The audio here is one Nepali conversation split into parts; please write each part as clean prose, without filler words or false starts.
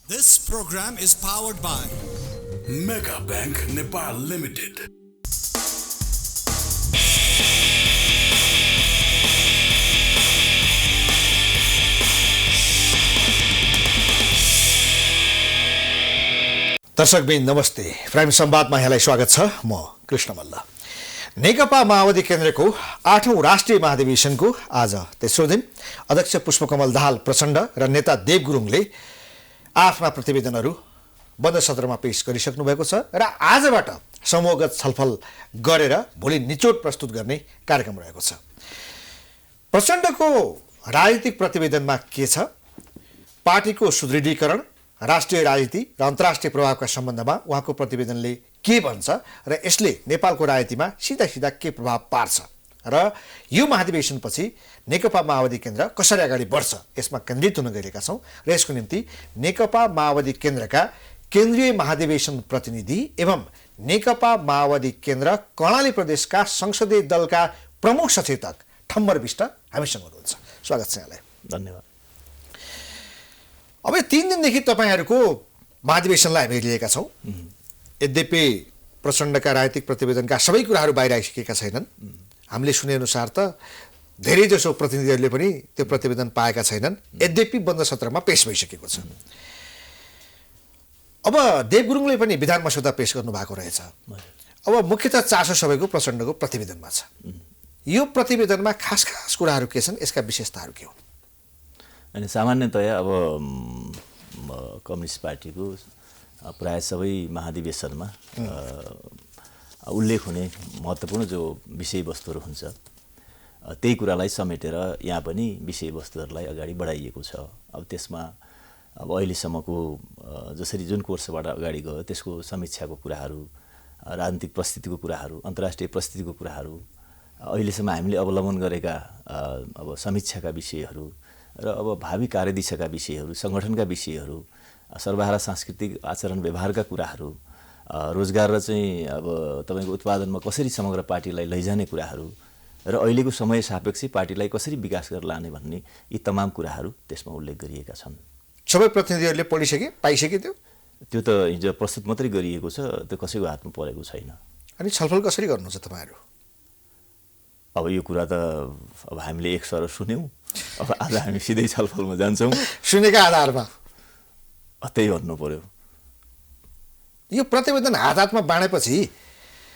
This program is powered by Mega Bank Nepal Limited. दर्शकबिन नमस्ते। प्राइम संवादमा यहाँलाई स्वागत छ। म कृष्ण मल्ल। नेकपा माओवादी केन्द्रको 8औं राष्ट्रिय महाधिवेशनको आज तेस्रो दिन अध्यक्ष पुष्पकमल दाहाल प्रचण्ड र नेता देव गुरुङले आफ्ना प्रतिवेदनहरू बन्द सत्रमा पेश गरिसक्नु भएको छ र आजबाट समूहगत छलफल गरेर भोलि निचोड प्रस्तुत गर्ने कार्यक्रम रहेको छ। प्रचण्डको राजनीतिक प्रतिवेदनमा के छ? पार्टीको सुदृढीकरण, राष्ट्रिय राजनीति र अन्तर्राष्ट्रिय प्रभावका सम्बन्धमा उहाँको प्रतिवेदनले के भन्छ र यसले नेपालको राजनीतिमा सिधा सिधा के प्रभाव पार्छ र यो महाधिवेशनपछि नेकपा माओवादी केन्द्र कसरी अगाडि बढ्छ यसमा केन्द्रित हुन गएका छौँ र यसको निम्ति नेकपा माओवादी केन्द्रका केन्द्रीय महाधिवेशन प्रतिनिधि एवं नेकपा माओवादी केन्द्र कर्णाली प्रदेशका संसदीय दलका प्रमुख सचेतक ठम्बर विष्ट हामीसँग हुनुहुन्छ। स्वागत छ यहाँलाई। धन्यवाद। अब 3 दिनदेखि तपाईहरूको महाधिवेशनलाई हामी लिएका छौँ। यद्यपि प्रचण्डका राजनीतिक प्रतिवेदनका सबै कुराहरू बाहिर आइसकेका छैनन्। हामीले सुनेअनुसार त धेरैजसो प्रतिनिधिहरूले पनि त्यो प्रतिवेदन पाएका छैनन्। यद्यपि बन्द सत्रमा पेश भइसकेको छ। अब देव गुरुङले पनि विधान मस्यौदा पेश गर्नुभएको रहेछ। अब मुख्यतः चासो सबैको प्रचण्डको प्रतिवेदनमा छ। यो प्रतिवेदनमा खास खास कुराहरू के छन्? यसका विशेषताहरू के हुन्? अनि सामान्यतया अब कम्युनिस्ट पार्टीको प्राय सबै महाधिवेशनमा उल्लेख हुने महत्त्वपूर्ण जो विषयवस्तुहरू हुन्छ त्यही कुरालाई समेटेर यहाँ पनि विषयवस्तुहरूलाई अगाडि बढाइएको छ। अब त्यसमा अब अहिलेसम्मको जसरी जुन कोर्सबाट अगाडि गयो त्यसको समीक्षाको कुराहरू, राजनीतिक परिस्थितिको कुराहरू, अन्तर्राष्ट्रिय परिस्थितिको कुराहरू, अहिलेसम्म हामीले अवलम्बन गरेका अब समीक्षाका विषयहरू र अब भावी कार्यदिशाका विषयहरू, सङ्गठनका विषयहरू, सर्वहारा सांस्कृतिक आचरण व्यवहारका कुराहरू, रोजगार र चाहिँ अब तपाईँको उत्पादनमा कसरी समग्र पार्टीलाई लैजाने कुराहरू र अहिलेको समय सापेक्ष पार्टीलाई कसरी विकास गरेर लाने भन्ने यी तमाम कुराहरू त्यसमा उल्लेख गरिएका छन्। सबै प्रतिनिधिहरूले पढिसके, पाइसके त्यो त हिजो प्रस्तुत मात्रै गरिएको छ, त्यो कसैको हातमा परेको छैन। अनि छलफल कसरी गर्नुहुन्छ तपाईँहरू? अब यो कुरा त अब हामीले एक सर सुन्यौँ, अब आज हामी सिधै छलफलमा जान्छौँ। सुनेका आधारमा त्यही भन्नु पर्यो। यो प्रतिवेदन हातमा बाँडेपछि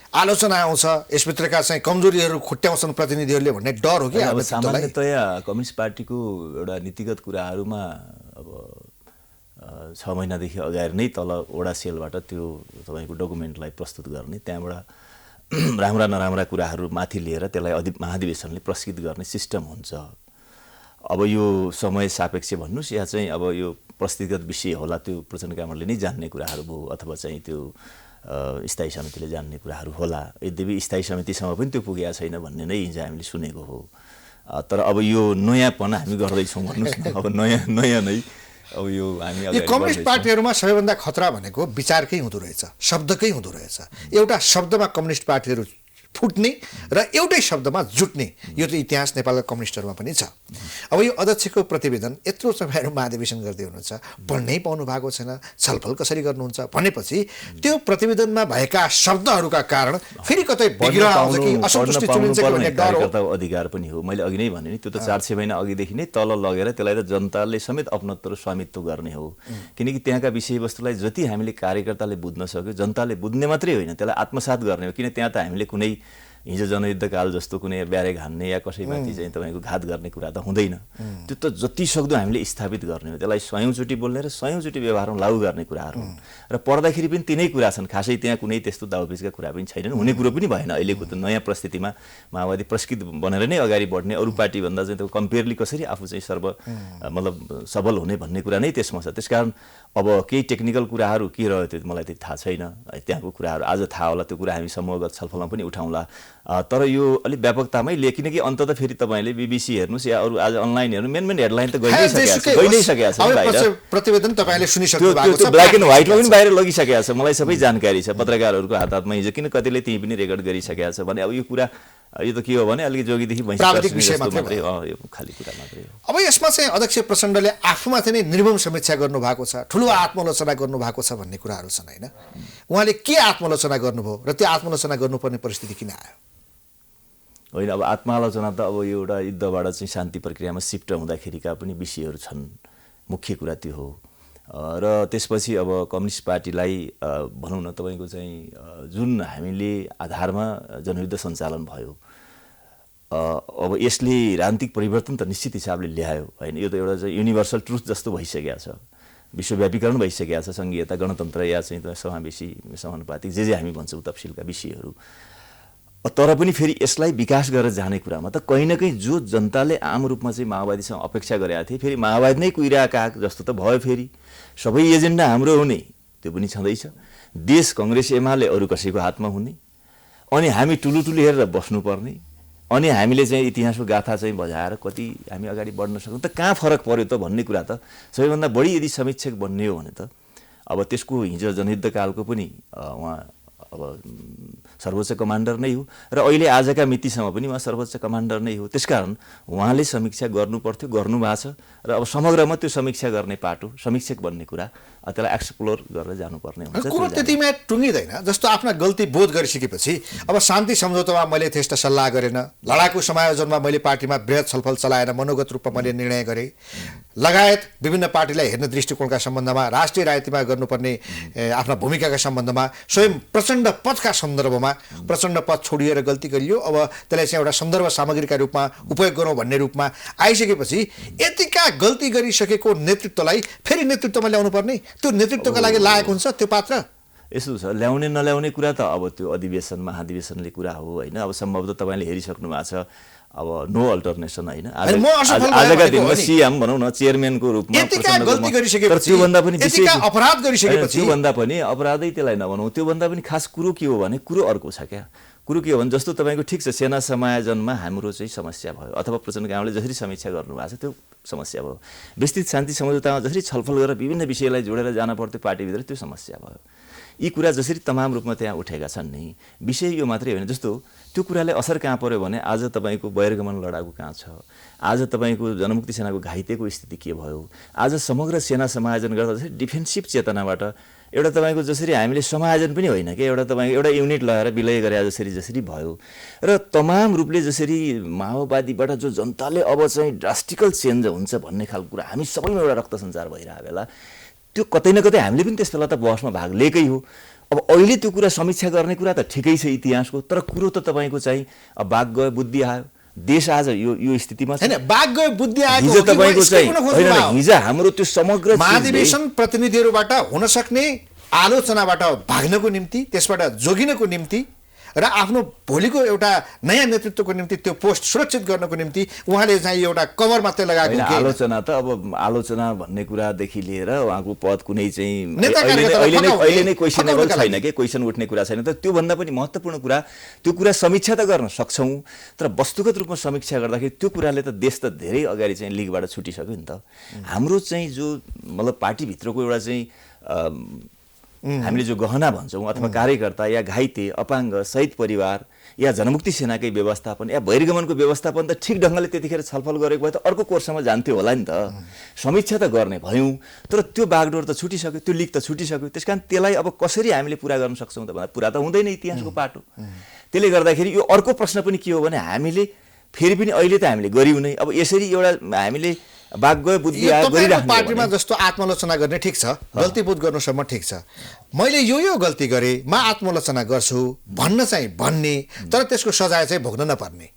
आलोचना आउँछ, यसभित्रका चाहिँ कमजोरीहरू खुट्याउँछन् प्रतिनिधिहरूले भन्ने डर हो कि? अब सामान्यतया कम्युनिस्ट पार्टीको एउटा नीतिगत कुराहरूमा अब 6 महिनादेखि अगाडि नै तल वडा सेलबाट त्यो तपाईँको डकुमेन्टलाई प्रस्तुत गर्ने, त्यहाँबाट राम्रा नराम्रा कुराहरू माथि लिएर त्यसलाई महाधिवेशनले प्रस्तुत गर्ने सिस्टम हुन्छ। अब यो समय सापेक्ष भन्नुहोस् या चाहिँ अब यो प्रस्तुतगत विषय होला, त्यो प्रचण्ड कामरले नै जान्ने कुराहरू भयो अथवा चाहिँ त्यो स्थायी समितिले जान्ने कुराहरू होला। यद्यपि स्थायी समितिसम्म पनि त्यो पुगेको छैन भन्ने नै हिजो हामीले सुनेको हो। तर अब यो नयाँपना हामी गर्दैछौँ भन्नुहोस् न। अब नयाँ नै अब यो हामी कम्युनिस्ट पार्टीहरूमा सबैभन्दा खतरा भनेको विचारकै हुँदो रहेछ, शब्दकै हुँदो रहेछ। एउटा शब्दमा कम्युनिस्ट पार्टीहरू फुट्ने र एउटै शब्दमा जुट्ने, यो त इतिहास नेपालका कम्युनिस्टहरूमा पनि छ। अब यो अध्यक्षको प्रतिवेदन यत्रो तपाईँहरू महाधिवेशन गर्दै हुनुहुन्छ, पढ्नै पाउनु भएको छैन, छलफल कसरी गर्नुहुन्छ भनेपछि त्यो प्रतिवेदनमा भएका शब्दहरूका कारण फेरि कतै बिग्रा आउँछ कि असन्तुष्टि चुनिन्छ कि भन्ने डर हो। अधिकार पनि हो। मैले अघि नै भने नि, त्यो त 4-6 महिना अघिदेखि नै तल लगेर त्यसलाई त जनताले समेत अपनत्व र स्वामित्व गर्ने हो। किनकि त्यहाँका विषयवस्तुलाई जति हामीले कार्यकर्ताले बुझ्न सक्यो, जनताले बुझ्ने मात्रै होइन त्यसलाई आत्मसात गर्ने हो। किन त्यहाँ त हामीले कुनै हिजो जनयुद्धकाल जस्तो कुनै ब्यारेक हान्ने या कसैमाथि चाहिँ तपाईँको घात गर्ने कुरा त हुँदैन। त्यो त जति सक्दो हामीले स्थापित गर्ने हो, त्यसलाई 100औँचोटि बोल्ने र 100औँचोटि व्यवहारमा लागू गर्ने कुराहरू हुन्। र पढ्दाखेरि पनि तिनै कुरा छन्, खासै त्यहाँ कुनै त्यस्तो दाउपेचका कुरा पनि छैनन्, हुने कुरो पनि भएन। अहिलेको त नयाँ परिस्थितिमा माओवादी प्रस्कृत बनेर नै अगाडि बढ्ने, अरू पार्टीभन्दा चाहिँ त्यो कम्पेयरली कसरी आफू चाहिँ मतलब सबल हुने भन्ने कुरा नै त्यसमा छ। त्यसकारण अब केही टेक्निकल कुराहरू के रह्यो त्यो मलाई त्यति थाहा छैन। त्यहाँको कुराहरू आज थाहा होला, त्यो कुरा हामी समूहगत छलफलमा पनि उठाउँला। तर यो अलिक व्यापकतामै लिए, किनकि अन्त त फेरि तपाईँले BBC हेर्नुहोस् या अरू आज अनलाइन हेर्नु, मेन हेडलाइन त गइसकेको छ। प्रतिवेदन तपाईँले सुनिसक्नु भएको छ, ब्ल्याक एन्ड व्हाइटमा पनि बाहिर लगिसकेको छ। मलाई सबै जानकारी छ, पत्रकारहरूको हातमा हिजो किन कतिले त्यही पनि रेकर्ड गरिसकेको छ भने अब यो कुरा यो त के हो भने अलिकति जोगीदेखि भैँसी प्राविधिक तर्सिने विषय जस्तो मात्रै मात्रै हो, यो खाली कुरा मात्रै हो। अब यसमा चाहिँ अध्यक्ष प्रचण्डले आफूमाथि नै निर्मम समीक्षा गर्नुभएको छ, ठुलो आत्मालोचना गर्नुभएको छ भन्ने कुराहरू छन् होइन। उहाँले के आत्मालोचना गर्नुभयो र त्यो आत्मालोचना गर्नुपर्ने परिस्थिति किन आयो? होइन, अब आत्मालोचना त अब यो एउटा युद्धबाट चाहिँ शान्ति प्रक्रियामा सिफ्ट हुँदाखेरिका पनि विषयहरू छन्, मुख्य कुरा त्यो हो। र त्यसपछि अब कम्युनिस्ट पार्टीलाई भनौँ न तपाईँको चाहिँ जुन हामीले आधारमा जनयुद्ध सञ्चालन भयो, अब यसले राजनीतिक परिवर्तन त निश्चित हिसाबले ल्यायो होइन। यो त एउटा चाहिँ युनिभर्सल ट्रुथ जस्तो भइसकेको छ, विश्वव्यापीकरण भइसकेको छ, सङ्घीयता, गणतन्त्र या चाहिँ समावेशी, समानुपातिक जे हामी भन्छौँ तफसिलका विषयहरू। तर पनि फेरि यसलाई विकास गरेर जाने कुरामा त कहीँ न कहीँ जो जनताले आम रूपमा चाहिँ माओवादीसँग अपेक्षा गरेका थिए, फेरि माओवादी नै कुहिरहेको काग जस्तो त भयो। फेरि सबै एजेन्डा हाम्रो हुने त्यो पनि छँदैछ, देश कङ्ग्रेस एमाले अरू कसैको हातमा हुने, अनि हामी टुलुटुलु हेरेर बस्नुपर्ने, अनि हामीले चाहिँ इतिहासको गाथा चाहिँ बजाएर कति हामी अगाडि बढ्न सक्छौँ। त कहाँ फरक पर्यो त भन्ने कुरा त सबैभन्दा बढी यदि समीक्षक बन्ने हो भने त अब त्यसको हिजो जनयुद्धकालको पनि उहाँ अब सर्वोच्च कमान्डर नै हो र अहिले आजका मितिसम्म पनि उहाँ सर्वोच्च कमान्डर नै हो। त्यसकारण उहाँले समीक्षा गर्नुपर्थ्यो, गर्नुभएको छ र अब समग्रमा त्यो समीक्षा गर्ने पाटो, समीक्षक बन्ने कुरा त्यसलाई एक्सप्लोर गरेर जानुपर्ने हुन्छ। कुरो त्यतिमा टुङ्गिँदैन। जस्तो आफ्ना गल्ती बोध गरिसकेपछि अब शान्ति सम्झौतामा मैले त्यस्तो सल्लाह गरेन, लडाकु समायोजनमा मैले पार्टीमा बृहत छलफल चलाएर मनोगत रूपमा मैले निर्णय गरेँ, लगायत विभिन्न पार्टीलाई हेर्ने दृष्टिकोणका सम्बन्धमा, राष्ट्रिय राजनीतिमा गर्नुपर्ने आफ्ना भूमिकाका सम्बन्धमा, स्वयं प्रचण्ड पथका सन्दर्भमा प्रचण्ड पथ छोडिएर गल्ती गरियो, अब त्यसलाई चाहिँ एउटा सन्दर्भ सामग्रीका रूपमा उपयोग गरौँ भन्ने रूपमा आइसकेपछि यतिका गल्ती गरिसकेको नेतृत्वलाई फेरि नेतृत्वमा ल्याउनु पर्ने, त्यो नेतृत्वका लागि लायक हुन्छ त्यो पात्र? यसो छ, ल्याउने नल्याउने कुरा त अब त्यो अधिवेशन महाधिवेशनले कुरा हो होइन। अब सम्भवतः तपाईँले हेरिसक्नु भएको छ, अब नो अल्टरनेसन होइन, आजका दिनमा सिएम भनौँ न चेयरम्यानको रूपमा त्योभन्दा पनि अपराध गरिसकेपछि, त्योभन्दा पनि अपराधै त्यसलाई नभनौँ, त्योभन्दा पनि खास कुरो के हो भने कुरो अर्को छ क्या। कुरो के हो भने जस्तो तपाईँको ठिक छ सेना समायोजनमा हाम्रो चाहिँ समस्या भयो, अथवा प्रचण्ड कामले जसरी समीक्षा गर्नुभएको छ त्यो समस्या भयो, विस्तृत शान्ति सम्झौतामा जसरी छलफल गरेर विभिन्न विषयलाई जोडेर जान पर्थ्यो पार्टीभित्र त्यो समस्या भयो। यी कुरा जसरी तमाम रूपमा त्यहाँ उठेका छन् नि, विषय यो मात्रै होइन। जस्तो त्यो कुराले असर कहाँ पर्यो भने आज तपाईँको बहिर्गमन लडाकु कहाँ छ, आज तपाईँको जनमुक्ति सेनाको घाइतेको स्थिति के भयो, आज समग्र सेना समायोजन गर्दा जसरी डिफेन्सिभ चेतनाबाट एउटा तपाईँको जसरी हामीले समायोजन पनि होइन कि एउटा तपाईँको एउटा युनिट लगाएर विलय गरे जसरी भयो, र तमाम रूपले जसरी माओवादीबाट जो जनताले अब चाहिँ ड्रास्टिकल चेन्ज हुन्छ भन्ने खालको कुरा हामी सबैमा एउटा रक्त सञ्चार भइरहेको बेला त्यो कतै न कतै हामीले पनि त्यस बेला त बहसमा भाग लिएकै हो। अब अहिले त्यो कुरा समीक्षा गर्ने कुरा त ठिकै छ इतिहासको, तर कुरो त तपाईँको चाहिँ अब बाघ गयो बुद्धि आयो, देश आज यो स्थितिमा छ। बाघ गयो बुद्धि आयो हिजो तपाईँको चाहिँ हिजो हाम्रो त्यो समग्र महाधिवेशन प्रतिनिधिहरूबाट हुन सक्ने आलोचनाबाट भाग्नको निम्ति, त्यसबाट जोगिनको निम्ति र आफ्नो भोलिको एउटा नयाँ नेतृत्वको निम्ति त्यो पोस्ट सुरक्षित गर्नको निम्ति उहाँले चाहिँ एउटा कभर मात्रै लगाएको आलोचना त अब आलोचना भन्ने कुरादेखि लिएर उहाँको पद कुनै चाहिँ अहिले नै क्वेसनेबल छैन कि क्वेसन उठ्ने कुरा छैन। तर त्योभन्दा पनि महत्त्वपूर्ण कुरा त्यो कुरा समीक्षा त गर्न सक्छौँ, तर वस्तुगत रूपमा समीक्षा गर्दाखेरि त्यो कुराले त देश त धेरै अगाडि चाहिँ लिगबाट छुटिसक्यो नि त। हाम्रो चाहिँ जो मतलब पार्टीभित्रको एउटा चाहिँ हामीले जो गहना भन्छौँ अथवा कार्यकर्ता या घाइते अपाङ्ग शहीद परिवार या जनमुक्ति सेनाकै व्यवस्थापन या बहिर्गमनको व्यवस्थापन त ठिक ढङ्गले त्यतिखेर छलफल गरेको भए त अर्को कोर्समा जान्थ्यो होला नि त। समीक्षा त गर्ने भयौँ, तर त्यो बागडोर त छुटिसक्यो, त्यो लिग त छुटिसक्यो। त्यस कारण त्यसलाई अब कसरी हामीले पुरा गर्न सक्छौँ त भन्दा पुरा त हुँदैन इतिहासको पाटो। त्यसले गर्दाखेरि यो अर्को प्रश्न पनि के हो भने हामीले फेरि पनि अहिले त हामीले गरियौँ नै, अब यसरी एउटा हामीले बाघ गयो बुद्धि आयो गरिराख्नु पार्टीमा जस्तो आत्मालोचना गर्ने ठिक छ, गल्ती बोध गर्नुसम्म ठिक छ, मैले यो गल्ती गरेँ म आत्मालोचना गर्छु भन्न चाहिँ भन्ने, तर त्यसको सजाय चाहिँ भोग्न नपर्ने,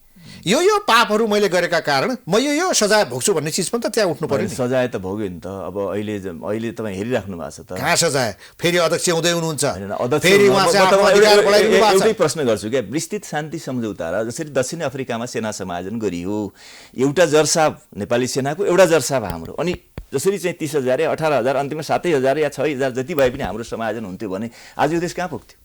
यो पापहरू मैले गरेका कारण म यो सजाय भोग्छु भन्ने चिज पनि त त्यहाँ उठ्नु पर्यो। सजाय त भोग्यो नि त। अब अहिले तपाईँ हेरिराख्नु भएको छ त कहाँ सजाय, फेरि अध्यक्ष हुँदै हुनुहुन्छ, एउटै प्रश्न गर्छु क्या। विस्तृत शान्ति सम्झौता र जसरी दक्षिण अफ्रिकामा सेना समायोजन गरियो, एउटा जर्साब नेपाली सेनाको एउटा जर्साब हाम्रो, अनि जसरी चाहिँ 30,000 18,000 अन्तिममा 7,000 या 6,000 जति भए पनि हाम्रो समायोजन हुन्थ्यो भने आज यो देश कहाँ पुग्थ्यो?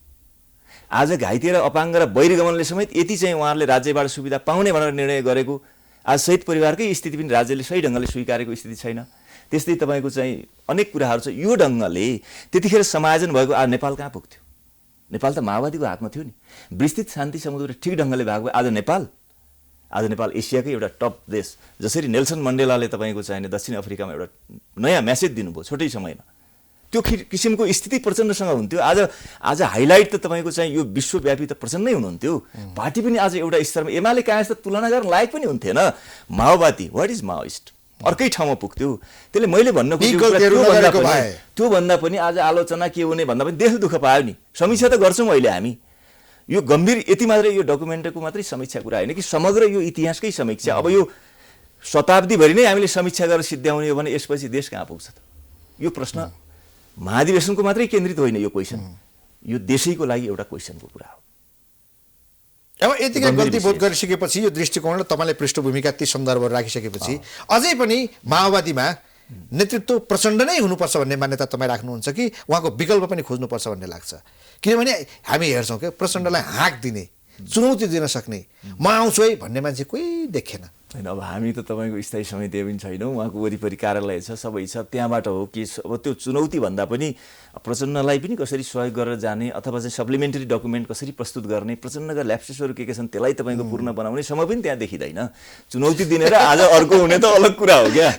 आज घाइते र अपाङ्ग र बहिर्गमनले समेत यति चाहिँ उहाँहरूले राज्यबाट सुविधा पाउने भनेर निर्णय गरेको आज शहीद परिवारकै स्थिति पनि राज्यले सही ढङ्गले स्वीकारेको स्थिति छैन। त्यस्तै तपाईँको चाहिँ अनेक कुराहरू छ। यो ढङ्गले त्यतिखेर समायोजन भएको आज नेपाल कहाँ पुग्थ्यो? नेपाल त माओवादीको हातमा थियो नि। विस्तृत शान्ति समुद्र ठिक ढङ्गले भएको भए आज नेपाल एसियाकै एउटा टप देश। जसरी नेल्सन मण्डेलाले तपाईँको चाहिने दक्षिण अफ्रिकामा एउटा नयाँ मेसेज दिनुभयो छोटै समयमा, त्यो किसिमको स्थिति प्रचण्डसँग हुन्थ्यो। आज हाइलाइट त तपाईँको चाहिँ यो विश्वव्यापी त प्रचण्डै हुनुहुन्थ्यो। पार्टी पनि आज एउटा स्तरमा एमाले काङ्ग्रेस त तुलना गर्न लायक पनि हुन्थेन। माओवादी वाट इज माओइस्ट अर्कै ठाउँमा पुग्थ्यो। त्यसले मैले भन्न खोजेको त्योभन्दा पनि आज आलोचना के हुने भन्दा पनि देश दुःख पायो नि। समीक्षा त गर्छौँ अहिले हामी, यो गम्भीर यति मात्रै यो डकुमेन्टको मात्रै समीक्षा कुरा होइन कि समग्र यो इतिहासकै समीक्षा। अब यो शताब्दीभरि नै हामीले समीक्षा गरेर सिद्ध्याउने हो भने यसपछि देश कहाँ पुग्छ त? यो प्रश्न महाधिवेशनको मात्रै केन्द्रित होइन, यो क्वेसन यो देशैको लागि एउटा क्वेसनको कुरा हो। अब यतिकै गल्ती बोध गरिसकेपछि यो दृष्टिकोणले तपाईँले पृष्ठभूमिका ती सन्दर्भहरू राखिसकेपछि अझै पनि माओवादीमा नेतृत्व प्रचण्ड नै हुनुपर्छ भन्ने मान्यता तपाईँ राख्नुहुन्छ कि उहाँको विकल्प पनि खोज्नुपर्छ भन्ने लाग्छ? किनभने हामी हेर्छौँ कि प्रचण्डलाई हाँक दिने, चुनौती दिन सक्ने, म आउँछु है भन्ने मान्छे कोही देखेन होइन। अब हामी त तपाईँको स्थायी समिति पनि छैनौँ, उहाँको वरिपरि कार्यालय छ, सबै छ, त्यहाँबाट हो कि अब त्यो चुनौती भन्दा पनि प्रचण्डलाई पनि कसरी सहयोग गरेर जाने अथवा चाहिँ सप्लिमेन्टरी डकुमेन्ट कसरी प्रस्तुत गर्ने, प्रचण्डका ल्याप्सेसहरू के छन् त्यसलाई तपाईँको पूर्ण बनाउने समय पनि त्यहाँ देखिँदैन। चुनौती दिने र आज अर्को हुने त अलग कुरा हो क्या।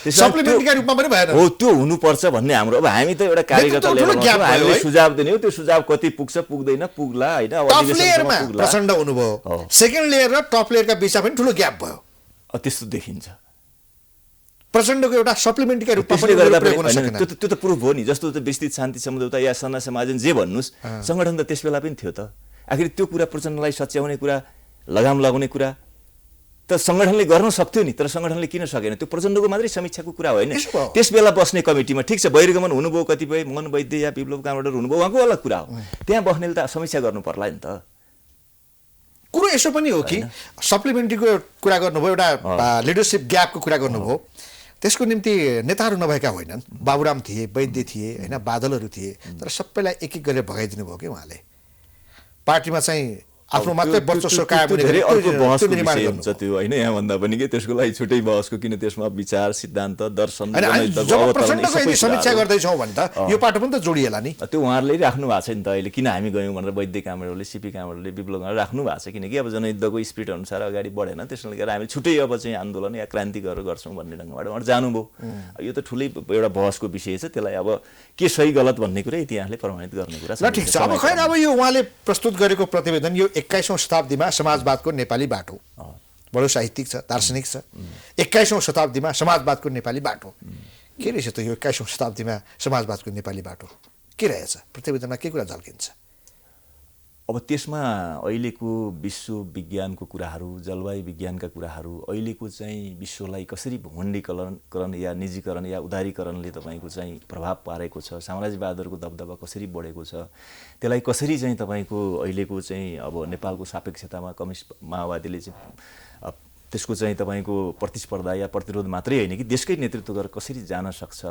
सप्लिमेन्टरीका रूपमा पनि भएन हो, त्यो हुनुपर्छ भन्ने हाम्रो। अब हामी त एउटा कार्यकर्ता लिएर हामीले सुझाव दिने हो, त्यो सुझाव कति पुग्छ पुग्दैन पुग्ला होइन। प्रचण्ड हुनुभयो, सेकेन्ड लेयर र टप लेयरका बिचमा पनि ठुलो ग्याप भयो, त्यस्तो देखिन्छ। प्रचण्डको एउटा सप्लिमेन्टरीका रूपमा त्यो त प्रुफ हो नि। जस्तो विस्तृत शान्ति सम्झौता या सना समाजन जे भन्नुहोस्, सङ्गठन त त्यस बेला पनि थियो त। आखिर त्यो कुरा प्रचण्डलाई सच्याउने कुरा, लगाम लगाउने कुरा त सङ्गठनले गर्न सक्थ्यो नि, तर सङ्गठनले किन सकेन? त्यो प्रचण्डको मात्रै समीक्षाको कुरा होइन। त्यस बेला बस्ने कमिटीमा ठिक छ बहिर्गमन हुनुभयो, कतिपय मन वैद्य या विप्लव कामरेडर हुनुभयो, उहाँको अलग कुरा हो। त्यहाँ बस्नेले त समीक्षा गर्नु पर्ला नि त। कुरो यसो पनि हो कि सप्लिमेन्टरीको कुरा गर्नुभयो, एउटा लिडरसिप ग्यापको कुरा गर्नुभयो, त्यसको निम्ति नेताहरू नभएका होइनन्। बाबुराम थिए, वैद्य थिए होइन, बादलहरू थिए, तर सबैलाई एक एक गरेर भगाइदिनु भयो कि उहाँले। पार्टीमा चाहिँ आफ्नो मात्रै वर्चस्व कायम हुने अर्को बहसको विषय हुन्छ त्यो होइन, यहाँ भन्दा पनि के त्यसको लागि छुट्टै बहसको, किन त्यसमा विचार सिद्धान्त दर्शन समीक्षा गर्दैछौँ भने त यो पाटो पनि त जोडिएला नि। त्यो उहाँहरूले राख्नु भएको छ नि त अहिले। किन हामी गयौँ भनेर वैद्य कामरेडले, सिपी कामरेडले, विप्लव कामरेडले राख्नु भएको छ, किनकि अब जनयुद्धको स्पिड अनुसार अगाडि बढेन। त्यसले गर्दा हामी छुट्टै अब चाहिँ आन्दोलन या क्रान्ति गरेर गर्छौँ भन्ने ढङ्गबाट उहाँहरू जानुभयो। यो त ठुलै एउटा बहसको विषय छ, त्यसलाई अब के सही गलत भन्ने कुरा इतिहासले प्रमाणित गर्ने कुरा छ। ल ठिक छ, अब खैर अब यो उहाँले प्रस्तुत गरेको प्रतिवेदन यो 21औं शताब्दीमा समाजवादको नेपाली बाटो बडो साहित्यिक छ, दार्शनिक छ। 21औं शताब्दीमा समाजवादको नेपाली बाटो के रहेछ त? यो 21औं शताब्दीमा समाजवादको नेपाली बाटो के रहेछ? प्रतिवेदनमा के कुरा झल्किन्छ? अब त्यसमा अहिलेको विश्व विज्ञानको कुराहरू, जलवायु विज्ञानका कुराहरू, अहिलेको चाहिँ विश्वलाई कसरी भूमण्डलीकरण या निजीकरण या उदारीकरणले तपाईँको चाहिँ प्रभाव पारेको छ, साम्राज्यवादहरूको दबदबा कसरी बढेको छ, त्यसलाई कसरी चाहिँ तपाईँको अहिलेको चाहिँ अब नेपालको सापेक्षतामा कम्युनिस्ट माओवादीले चाहिँ त्यसको चाहिँ तपाईँको प्रतिस्पर्धा या प्रतिरोध मात्रै होइन कि देशकै नेतृत्व गरेर कसरी जान सक्छ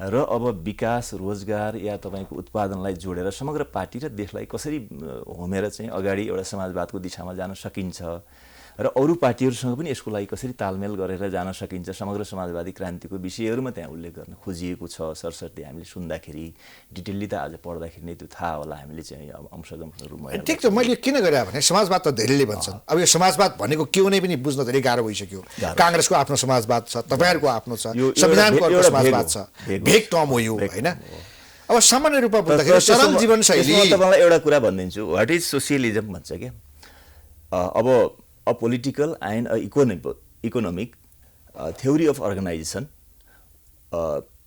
र अब विकास, रोजगार या तपाईँको उत्पादनलाई जोडेर समग्र पार्टी र देशलाई कसरी होमेर चाहिँ अगाडि एउटा समाजवादको दिशामा जान सकिन्छ र अरू पार्टीहरूसँग पनि यसको लागि कसरी तालमेल गरेर जान सकिन्छ, समग्र समाजवादी क्रान्तिको विषयहरूमा त्यहाँ उल्लेख गर्न खोजिएको छ। सरसर्ती हामीले सुन्दाखेरि डिटेलली त आज पढ्दाखेरि नै त्यो थाहा होला हामीले चाहिँ अब अंशगम्शहरूमा। ठिक छ, मैले किन गरेँ भने समाजवाद त धेरैले भन्छन्। अब यो समाजवाद भनेको के हो नै पनि बुझ्न धेरै गाह्रो भइसक्यो। काङ्ग्रेसको आफ्नो समाजवाद छ, तपाईँहरूको आफ्नो छ, संविधानको अर्को समाजवाद छ, भेग टर्म हो यो होइन। अब सामान्य रूपमा बुझ्दाखेरि सरल जीवनशैली। तपाईँलाई एउटा कुरा भनिदिन्छु, व्हाट इज सोसियलिजम भन्छ क्या। अब a political and a economic theory of organization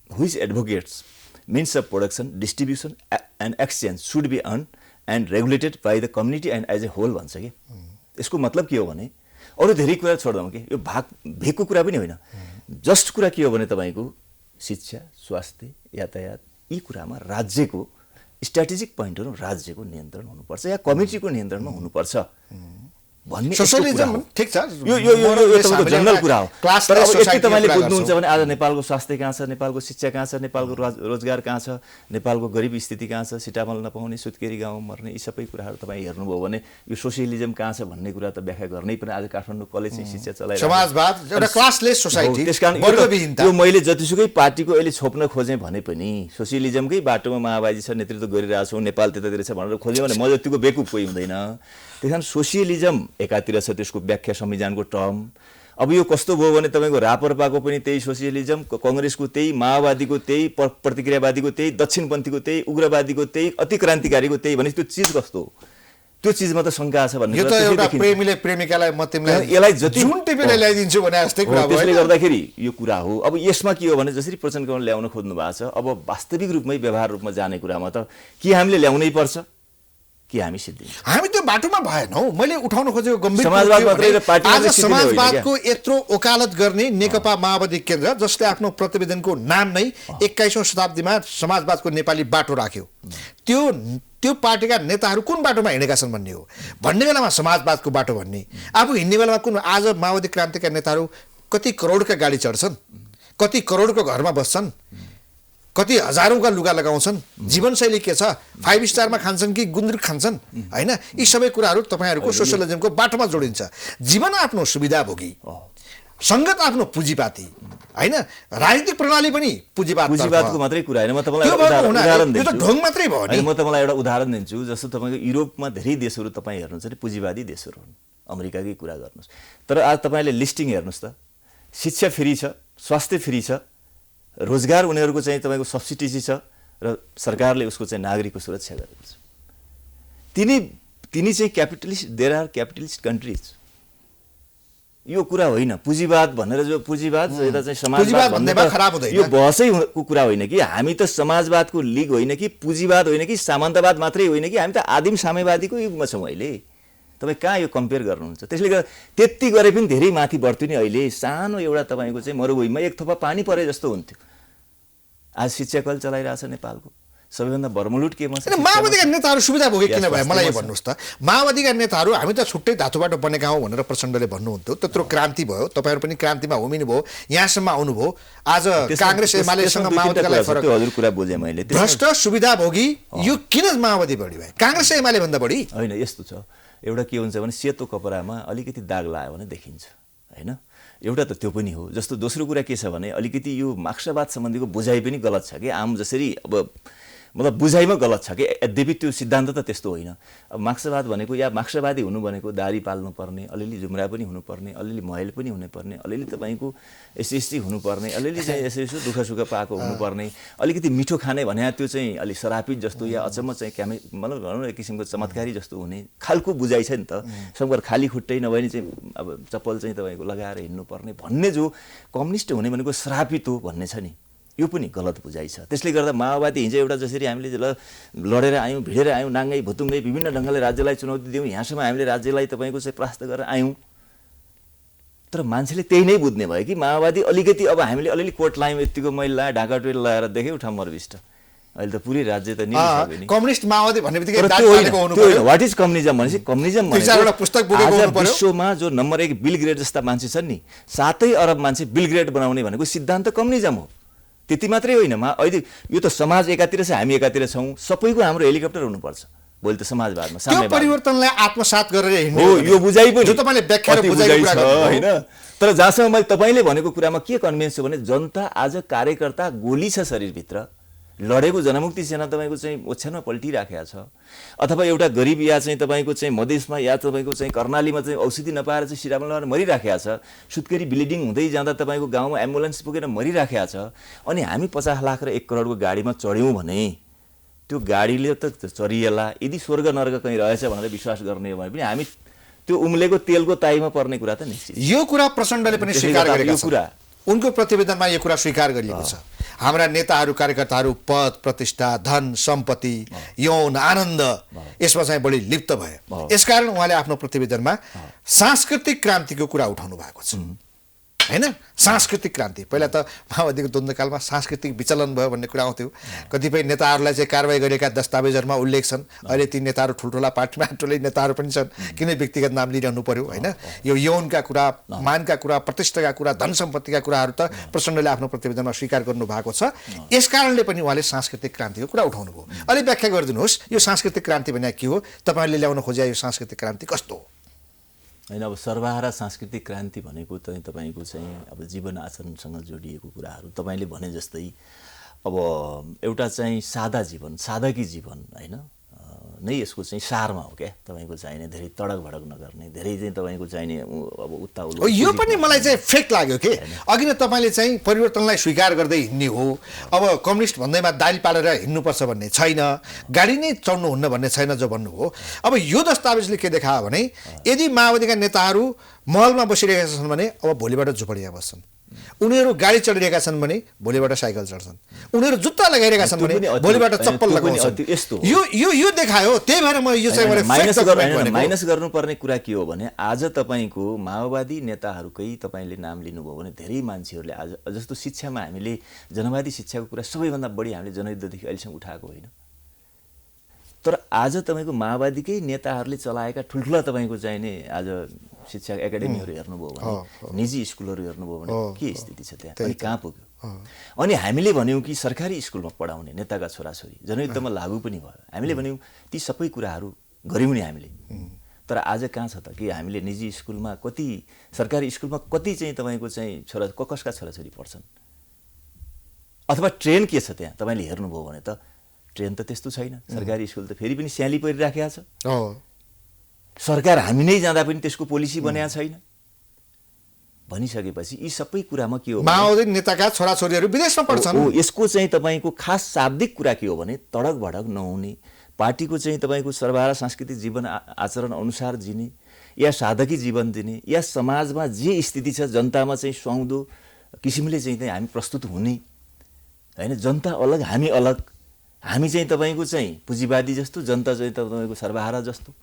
which advocates means of production, distribution and exchange should be earned and regulated by the community and as a whole भन्छ कि। यसको मतलब के हो भने अरू धेरै कुरा छोड्दौँ कि यो भेगको कुरा पनि होइन। जस्ट कुरा के हो भने तपाईँको शिक्षा, स्वास्थ्य, यातायात यी कुरामा राज्यको स्ट्र्याटेजिक पोइन्टहरू राज्यको नियन्त्रण हुनुपर्छ या कमिटीको नियन्त्रणमा हुनुपर्छ। भन्ने सोशलिजम ठिक छ, यो यो यो यो तपाईँको जनरल कुरा हो। तर अब यति तपाईँले कुरा बुझ्नुहुन्छ गर्छौँ। भने आज नेपालको स्वास्थ्य कहाँ छ, नेपालको शिक्षा कहाँ छ, नेपालको रोजगार कहाँ छ, नेपालको गरिब स्थिति कहाँ छ, सिटामल नपाउने, सुत्केरी गाउँमा मर्ने, यी सबै कुराहरू तपाईँ हेर्नुभयो भने यो सोसियलिजम कहाँ छ भन्ने कुरा त व्याख्या गर्नै पर्ने। आज काठमाडौँ कलेज चाहिँ शिक्षा चलाइरहेको छ। समाजवाद एउटा क्लासलेस सोसाइटी, त्यसकारण वर्गविहीनता। यो मैले जतिसुकै पार्टीको अहिले छोप्न खोजेँ भने पनि सोसियलिजमकै बाटोमा माओवादी छ, नेतृत्व गरिरहेको छौँ, नेपाल त्यतातिर छ भनेर खोज्यो भने म जतिको बेकुफ कोही हुँदैन। त्यस कारण सोसियलिजम एकातिर छ, त्यसको व्याख्या संविधानको टर्म। अब यो कस्तो भयो भने तपाईँको रापरपाको पनि त्यही सोसियलिजम, कङ्ग्रेसको त्यही, माओवादीको त्यही, प्रतिक्रियावादीको त्यही, दक्षिणपन्थीको त्यही, उग्रवादीको त्यही, अति क्रान्तिकारीको त्यही भने त्यो चिज कस्तो हो? त्यो चिजमा त शङ्का छ भन्ने यो त एउटा प्रेमीले प्रेमिकालाई म तिमीलाई यसलाई जति जुन टिपेर ल्याइदिन्छु भने जस्तै कुरा भयो। त्यसले गर्दाखेरि यो कुरा हो। अब यसमा के हो भने जसरी प्रचण्ड कमल ल्याउन खोज्नु भएको छ, अब वास्तविक रूपमै व्यवहार रूपमा जाने कुरामा त के हामीले ल्याउनै पर्छ कि हामी सिद्धिन्छौँ? हामी त्यो बाटोमा भएनौँ। मैले उठाउन खोजेको गम्भीर समाजवाद मात्रै र पार्टी आज मात्रै सिद्धिने होइन समाजवादको यत्रो ओकालत गर्ने नेकपा माओवादी केन्द्र, जसले आफ्नो प्रतिवेदनको नाम नै 21औं शताब्दीमा समाजवादको नेपाली बाटो राख्यो, त्यो पार्टीका नेताहरू कुन बाटोमा हिँडेका छन् भन्ने हो। भन्ने बेलामा समाजवादको बाटो भन्ने, आफू हिँड्ने बेलामा कुन? आज माओवादी क्रान्तिका नेताहरू कति करोडका गाडी चढ्छन्, कति करोडको घरमा बस्छन्, कति हजारौँका लुगा लगाउँछन्, जीवनशैली के छ, 5 स्टारमा खान्छन् कि गुन्द्रुक खान्छन्, होइन? यी सबै कुराहरू तपाईँहरूको सोसियलिजमको बाटोमा जोडिन्छ। जीवन आफ्नो सुविधाभोगी, सङ्गत आफ्नो पुँजीपाती, होइन? राजनीतिक प्रणाली पनि पुँजीवादको मात्रै कुरा होइन। म तपाईँलाई उदाहरण दिन्छु। ढोङ मात्रै भयो नि। म तपाईँलाई एउटा उदाहरण दिन्छु। जस्तो तपाईँको युरोपमा धेरै देशहरू तपाईँ हेर्नुहुन्छ भने पुँजीवादी देशहरू हुन्। अमेरिकाकै कुरा गर्नुहोस्, तर आज तपाईँले लिस्टिङ हेर्नुहोस् त, शिक्षा फ्री छ, स्वास्थ्य फ्री छ, रोजगार उनीहरूको चाहिँ तपाईँको सब्सिडी छ, र सरकारले उसको चाहिँ नागरिकको सुरक्षा गरेको छ। तिनी चाहिँ capitalist, there are capitalist countries. यो कुरा होइन पुँजीवाद भनेर, जो पुँजीवाद यता चाहिँ समाजवाद भन्नेमा खराब हुँदैन। यो बहसैको कुरा होइन कि हामी त समाजवादको लिग होइन कि पुँजीवाद होइन कि सामन्तवाद मात्रै होइन कि हामी त आदिम साम्यवादीको युगमा छौँ अहिले। तपाईँ कहाँ यो कम्पेयर गर्नुहुन्छ? त्यसले गर्दा त्यति गरे पनि धेरै माथि बढ्थ्यो नि। अहिले सानो एउटा तपाईँको चाहिँ मरुभूमिमा एक थोपा पानी परे जस्तो हुन्थ्यो। आज शिक्षा कल चलाइरहेछ नेपालको। सबैभन्दा बर्मलुट केमा छ? माओवादीका नेताहरू सुविधा भोगे किन भयो? मलाई यो भन्नुहोस् त। माओवादीका नेताहरू हामी त छुट्टै धातुबाट बनेका हौँ भनेर प्रचण्डले भन्नुहुन्थ्यो। त्यत्रो क्रान्ति भयो, तपाईँहरू पनि क्रान्तिमा होमिनु भयो, यहाँसम्म आउनुभयो। आज काङ्ग्रेस एमालेसँग माओवादीलाई फरक? हजुर कुरा बुझेँ मैले। भ्रष्ट सुविधाभोगी यो किन माओवादी बढी भयो? काङ्ग्रेस एमाले भन्दा बढी होइन। यस्तो छ, एउटा के हुन्छ भने सेतो कपडामा अलिकति दाग लाग्यो भने देखिन्छ, होइन? एउटा त त्यो पनि हो। जस्तो दोस्रो कुरा के छ भने अलिकति यो मार्क्सवाद सम्बन्धीको बुझाइ पनि गलत छ कि। आम जसरी अब मतलब बुझाइमा गलत छ कि, यद्यपि त्यो सिद्धान्त त त्यस्तो होइन। अब मार्क्सवाद भनेको या मार्क्सवादी हुनु भनेको दाढी पाल्नुपर्ने, अलिअलि जुम्रा पनि हुनुपर्ने, अलिअलि मैल पनि हुनुपर्ने, अलिअलि तपाईँको एससी हुनुपर्ने, अलिअलि चाहिँ यसो दुःख सुख पाएको हुनुपर्ने, अलिकति मिठो खाने भने त्यो चाहिँ अलिक सरापित जस्तो या अचम्म चाहिँ मतलब भनौँ न एक किसिमको चमत्कारी जस्तो हुने खालको बुझाइ छ नि त। सबभर खाली खुट्टै नभए नि चाहिँ अब चप्पल चाहिँ तपाईँको लगाएर हिँड्नुपर्ने भन्ने जो कम्युनिस्ट हुने भनेको श्रापित हो भन्ने छ नि, यो पनि गलत बुझाइ छ। त्यसले गर्दा माओवादी हिजो एउटा जसरी हामीले लडेर आयौँ, भिडेर आयौँ, नाङ्गै भुतुङ्गै विभिन्न ढङ्गले राज्यलाई चुनौती दियौँ, यहाँसम्म हामीले राज्यलाई तपाईँको चाहिँ परास्त गरेर आयौँ। तर मान्छेले त्यही नै बुझ्ने भयो कि माओवादी अलिकति अब हामीले अलिअलि कोट लायौँ, यतिको मैले लाएँ, ढाका टोपी लगाएर देखेँ उठा मरविष्ट। अहिले त पुरै राज्य त नि कम्युनिस्ट माओवादी भन्ने बित्तिकै व्हाट इज कम्युनिजम भनेपछि कम्युनिजम भनेको विश्वमा जो नम्बर 1 बिल ग्रेड जस्ता मान्छे छन् नि, 7 अरब मान्छे बिल ग्रेड बनाउने भनेको सिद्धान्त कम्युनिजम हो। त्यति मात्रै होइन, अहिले यो त समाज एकातिर छ, हामी एकातिर छौँ, सबैको हाम्रो हेलिकप्टर हुनुपर्छ भोलि त समाजवादमा। त्यो परिवर्तनलाई आत्मसात गरेर हिँड्ने हो, यो बुझाइ पनि जो तपाईले व्याख्या र बुझाइ होइन। तर जहाँसम्म मैले तपाईँले भनेको कुरामा के कन्भिन्स छु भने जनता आज कार्यकर्ता गोली छ शरीरभित्र, लडेको जनमुक्ति सेना तपाईँको चाहिँ ओछ्यानमा पल्टिराखेको छ, अथवा एउटा गरिब या चाहिँ तपाईँको चाहिँ मधेसमा या तपाईँको चाहिँ कर्णालीमा चाहिँ औषधि नपाएर चाहिँ सिरामा लगाएर मरिराखेको छ, सुत्केरी ब्लिडिङ हुँदै जाँदा तपाईँको गाउँमा एम्बुलेन्स पुगेर मरिराखेको छ। अनि हामी 50 लाख र 1 करोडको गाडीमा चढ्यौँ भने त्यो गाडीले त चरिएला, यदि स्वर्ग नर्क कहीँ रहेछ भनेर विश्वास गर्ने हो भने पनि हामी त्यो उम्लेको तेलको ताईमा पर्ने कुरा त निश्चित। यो कुरा प्रचण्डले पनि स्वीकार गरेका छन्। उनको प्रतिवेदनमा यो कुरा स्वीकार गरिएको छ। हाम्रा नेताहरू कार्यकर्ताहरू पद प्रतिष्ठा धन सम्पत्ति यौन आनन्द यसमा चाहिँ बढी लिप्त भए। यसकारण उहाँले आफ्नो प्रतिवेदनमा सांस्कृतिक क्रान्तिको कुरा उठाउनु भएको छ। हैन सांस्कृतिक क्रान्ति पहिला त माओवादीको द्वन्द्वकालमा सांस्कृतिक विचलन भयो भन्ने कुरा आउँथ्यो कतिपय नेताहरूलाई चाहिँ कारबाही गरेका दस्तावेजहरूमा उल्लेख छन् अहिले ती नेताहरू ठुल्ठुला पार्टीमा ठुलै नेताहरू पनि छन् किन व्यक्तिगत नाम लिइरहनु पर्यो हैन यो यौनका कुरा मानका कुरा प्रतिष्ठाका कुरा धन सम्पत्तिका कुराहरू त प्रचण्डले आफ्नो प्रतिवेदनमा स्वीकार गर्नु भएको छ यसकारणले पनि उहाँले सांस्कृतिक क्रान्तिको कुरा उठाउनु भयो अलि व्याख्या गरिदिनुहोस् यो सांस्कृतिक क्रान्ति भने के हो तपाईहरुले ल्याउन खोजेको यो सांस्कृतिक क्रान्ति कस्तो हो हैन अब सर्वहारा सांस्कृतिक क्रान्ति भनेको चाहिँ तपाईको चाहिँ अब जीवन आचरणसँग जोडिएको कुराहरू तपाईले भने जस्तै अब एउटा चाहिँ सादा जीवन सादाकी जीवन हैन नै यसको चाहिँ सारमा हो क्या तपाईको चाहिने धेरै तडक भडक नगर्ने धेरै चाहिँ तपाईको चाहिने अब उत्ताउलो यो पनि मलाई चाहिँ फेक लाग्यो के अघि नै तपाईले चाहिँ परिवर्तनलाई स्वीकार गर्दै हिँड्ने हो अब कम्युनिस्ट भन्दैमा दाइल पालेर हिँड्नुपर्छ भन्ने छैन गाडी नै चढ्नु हुन्न भन्ने छैन जो भन्नु हो अब यो दस्तावेजले के देखायो भने यदि माओवादीका नेताहरू महलमा बसिरहेका छन् भने अब भोलिबाट झुपडीमा बस्छन् उनीहरू गाडी चढिरहेका छन् भने भोलिबाट साइकल चढ्छन् उनीहरू जुत्ता लगाइरहेका छन् भने भोलिबाट चप्पल लगाउँछन् यो देखायो त्यही भएर म यो चाहिँ माइनस गर्नुपर्ने कुरा के हो भने आज तपाईको माओवादी नेताहरूकै तपाईले नाम लिनुभयो भने धेरै मान्छेहरूले आज जस्तो शिक्षामा हामीले जनवादी शिक्षाको कुरा सबैभन्दा बढी हामीले जनयुद्धदेखि अहिलेसम्म उठाएको होइन तर आज तपाईको माओवादीकै नेताहरूले चलाएका ठुल्ठुला तपाईको चाहिने आज शिक्षा एकाडेमीहरू हेर्नुभयो भने निजी स्कुलहरू हेर्नुभयो भने के स्थिति छ त्यहाँ अनि कहाँ पुग्यो अनि हामीले भन्यौं कि सरकारी स्कुलमा पढाउने नेताका छोराछोरी जनयुद्धमा लागू पनि भयो हामीले भन्यौं ती सबै कुराहरू गर्यौं नि हामीले तर आज कहाँ छ त कि हामीले निजी स्कुलमा कति सरकारी स्कुलमा कति चाहिँ तपाईको चाहिँ कसका छोराछोरी पढ्छन् अथवा ट्रेन के छ त्यहाँ तपाईले हेर्नुभयो भने त ट्रेन त त्यस्तो छैन सरकारी स्कुल त फेरि पनि स्याली परिराखेको छ सरकार हामी नै जाँदा पनि त्यसको पोलिसी बनाएको छैन भनिसकेपछि यी सबै कुरामा के हो माओवादी नेताका छोराछोरीहरू विदेशमा पढ्छन् यसको चाहिँ तपाईको खास शाब्दिक कुरा के हो भने तडक भडक नहुने पार्टीको चाहिँ तपाईको सर्वहारा सांस्कृतिक जीवन आचरण अनुसार जिने या साधकी जीवन दिने या समाजमा जे स्थिति छ जनतामा चाहिँ सुहाउँदो किसिमले चाहिँ हामी प्रस्तुत हुने हैन जनता अलग हामी अलग हामी चाहिँ तपाईको चाहिँ पुँजीवादी जस्तो जनता चाहिँ तपाईको सर्वहारा जस्तो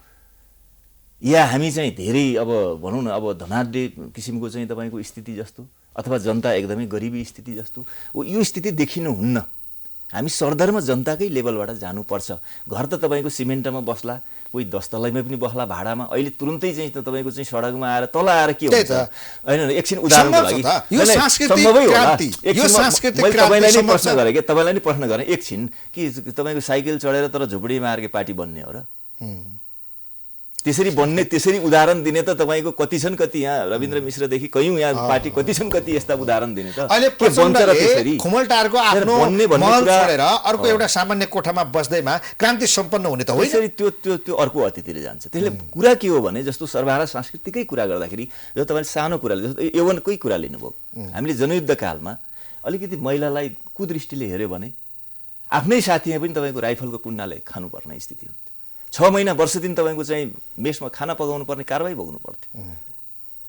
या हामी चाहिँ धेरै अब भनौं न अब धनाढ्य किसिमको चाहिँ तपाईको स्थिति जस्तो अथवा जनता एकदमै गरिबी स्थिति जस्तो यो स्थिति देखिनु हुन्न हामी सरदरमा जनताकै लेभलबाट जानुपर्छ घर त तपाईको सिमेन्टमा बस्ला कोही 10 तलैमा पनि बस्ला भाडामा अहिले तुरुन्तै चाहिँ तपाईको चाहिँ सडकमा आएर तल आएर के हुन्छ हैन एकछिन उदाहरणको लागि यो सांस्कृतिक क्रान्ति यो सांस्कृतिक तपाईलाई नै प्रश्न गरे के तपाईलाई नै प्रश्न गरे एकछिन कि तपाईको साइकल चढेर तर झुपडीमा आएर के पार्टी बन्ने हो र त्यसरी बन्ने त्यसरी उदाहरण दिने त तपाईको कति छन् कति यहाँ रविन्द्र मिश्रदेखि कयौं यहाँ पार्टी कति छन् कति यस्ता उदाहरण दिने त अहिले प्रचण्डले खुमलटारको आफ्नो महल छोडेर अर्को एउटा सामान्य कोठामा बस्दैमा क्रान्ति सम्पन्न हुने त होइन त्यसरी त्यो अर्को अतिथिले जान्छ त्यसले कुरा के हो भने जस्तो सर्वहारा सांस्कृतिकै कुरा गर्दाखेरि जो तपाईले सानो कुराले जस्तो यौवनकै कुरा लिनुभयो हामीले जनयुद्ध कालमा अलिकति महिलालाई कुदृष्टिले हेर्यो भने आफ्नै साथीमा पनि तपाईको राइफलको कुण्डाले खानुपर्ने स्थिति हुन्थ्यो 6 महिना वर्ष दिन तपाईको चाहिँ मेसमा खाना पकाउनु पर्ने कारबाही भोग्नु पर्थ्यो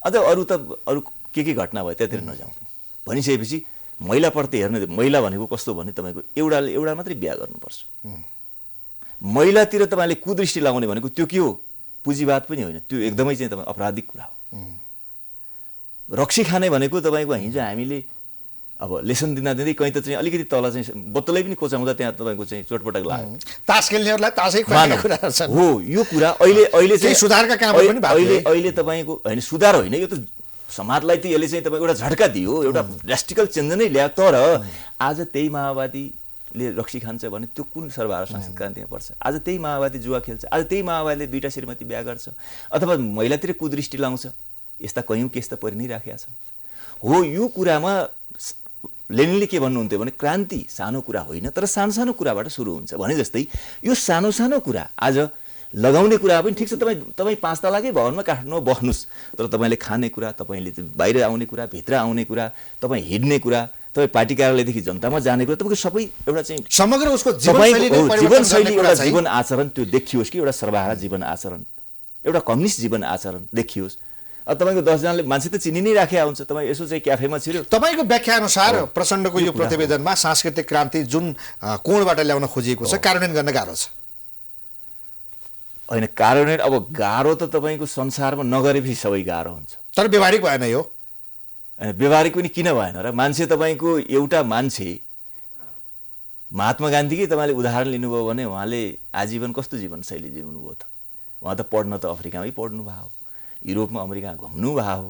अझ अरु के घटना भयो त्यतिर नजाउँ भनिसकेपछि महिलाप्रति हेर्ने महिला भनेको कस्तो भने तपाईको एउटा मात्रै बिहे गर्नुपर्छ महिलातिर तपाईले कुदृष्टि लगाउने भनेको त्यो के हो पुँजीवाद पनि होइन त्यो एकदमै चाहिँ तपाईँ अपराधिक कुरा हो रक्सी खाने भनेको तपाईको हिजो हामीले अब लेसन दिँदा दिँदै कहीं त चाहिँ अलिकति तल चाहिँ बोतलै पनि कोचाउँदा त्यहाँ तपाईको चाहिँ चोटपटक लाग्यो तास खेल्नेहरुलाई तासै खुवाउने कुराहरु छन् हो यो कुरा अहिले चाहिँ सुधारका कामहरु पनि भएको अहिले तपाईको हैन सुधार होइन यो त समाजलाई त यसले चाहिँ तपाईको एउटा झट्का दियो एउटा ड्रास्टिकल चेन्ज नै ल्यायो तर आज त्यही माओवादीले रक्सी खान्छ भने त्यो कुन सर्वहारा सांस्कृतिक क्रान्तिमा पर्छ आज त्यही माओवादी जुवा खेल्छ आज त्यही माओवादीले दुईटा श्रीमती बिहे गर्छ अथवा महिलातिर कुदृष्टि लाउँछ यस्ता कयौं केस त परि नै राखेका छन् हो यो कुरामा लेनिनले के भन्नुहुन्थ्यो भने क्रान्ति सानो कुरा होइन तर सानो सानो कुराबाट सुरु हुन्छ भने जस्तै यो सानो सानो कुरा आज लगाउने कुरा पनि ठीक छ तपाई 5 तलाकै भवनमा काठमाडौँमा बस्नुस् तर तपाईले खाने कुरा तपाईले बाहिर आउने कुरा भित्र आउने कुरा तपाई हिड्ने कुरा तपाई पार्टी कार्यालयदेखि जनतामा जाने कुरा तपाईको सबै एउटा चाहिँ समग्र उसको जीवनशैली एउटा जीवन आचरण त्यो देखियोस् कि एउटा सर्वहारा जीवन आचरण एउटा कम्युनिस्ट जीवन आचरण देखियोस् तपाईको 10 जनाले मान्छे त चिनि नै राखेका हुन्छ तपाई यसो चाहिँ क्याफेमा छिर्यो तपाईको व्याख्या अनुसार प्रचण्डको यो प्रतिवेदनमा सांस्कृतिक क्रान्ति जुन कोणबाट ल्याउन खोजिएको छ कार्यान्वयन गर्न गाह्रो छ हैन कार्यान्वयन अब गाह्रो त तपाईको संसारमा नगरेपछि सबै गाह्रो हुन्छ तर व्यवहारिक भएन यो व्यवहारिक पनि किन भएन र मान्छे तपाईँको एउटा मान्छे महात्मा गान्धीकै तपाईँले उदाहरण लिनुभयो भने उहाँले आजीवन कस्तो जीवनशैली जिउनुभयो त उहाँ त पढ्न त अफ्रिकामै पढ्नु भयो युरोपमा अमेरिका घुम्नु भयो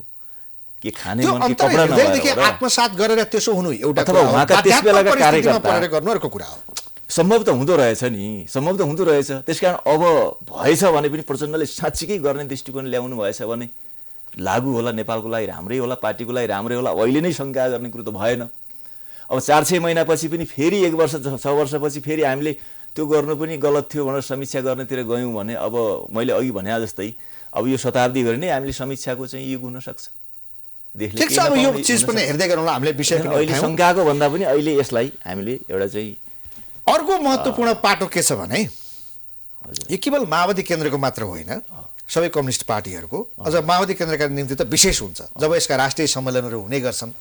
के खाने मन के कपडा नभएर आत्मसात गरेर त्यसो हुनु एउटा अथवा उहाँका त्यसबेलाका कार्यकर्ता गर्नुको कुरा हो सम्भव त हुँदो रहेछ नि सम्भव त हुँदो रहेछ त्यसकारण अब भएछ भने पनि प्रचण्डले साँच्चीकै गर्ने दृष्टिकोण ल्याउनु भएछ भने लागु होला नेपालको लागि राम्रै होला पार्टीको लागि राम्रै होला अहिले नै शङ्का गर्ने कुरो त भएन अब 4-6 महिनापछि पनि फेरि 1 वर्ष 6 वर्षपछि फेरि हामीले त्यो गर्नु पनि गलत थियो भनेर समीक्षा गर्नेतिर गयौँ भने अब मैले अघि भने जस्तै अब यो शताब्दीभरि नै हामीले समीक्षाको चाहिँ युग हुन सक्छ देशले के अब यो चीज पनि हेर्दै गरौँला हामीले विषय पनि अहिले शङ्काको भन्दा पनि अहिले यसलाई हामीले एउटा चाहिँ अर्को महत्त्वपूर्ण पाटो के छ भने यो केवल माओवादी केन्द्रको मात्र होइन सबै कम्युनिस्ट पार्टीहरूको अझ माओवादी केन्द्रका निम्ति त विशेष हुन्छ जब यसका राष्ट्रिय सम्मेलनहरू हुने गर्छन्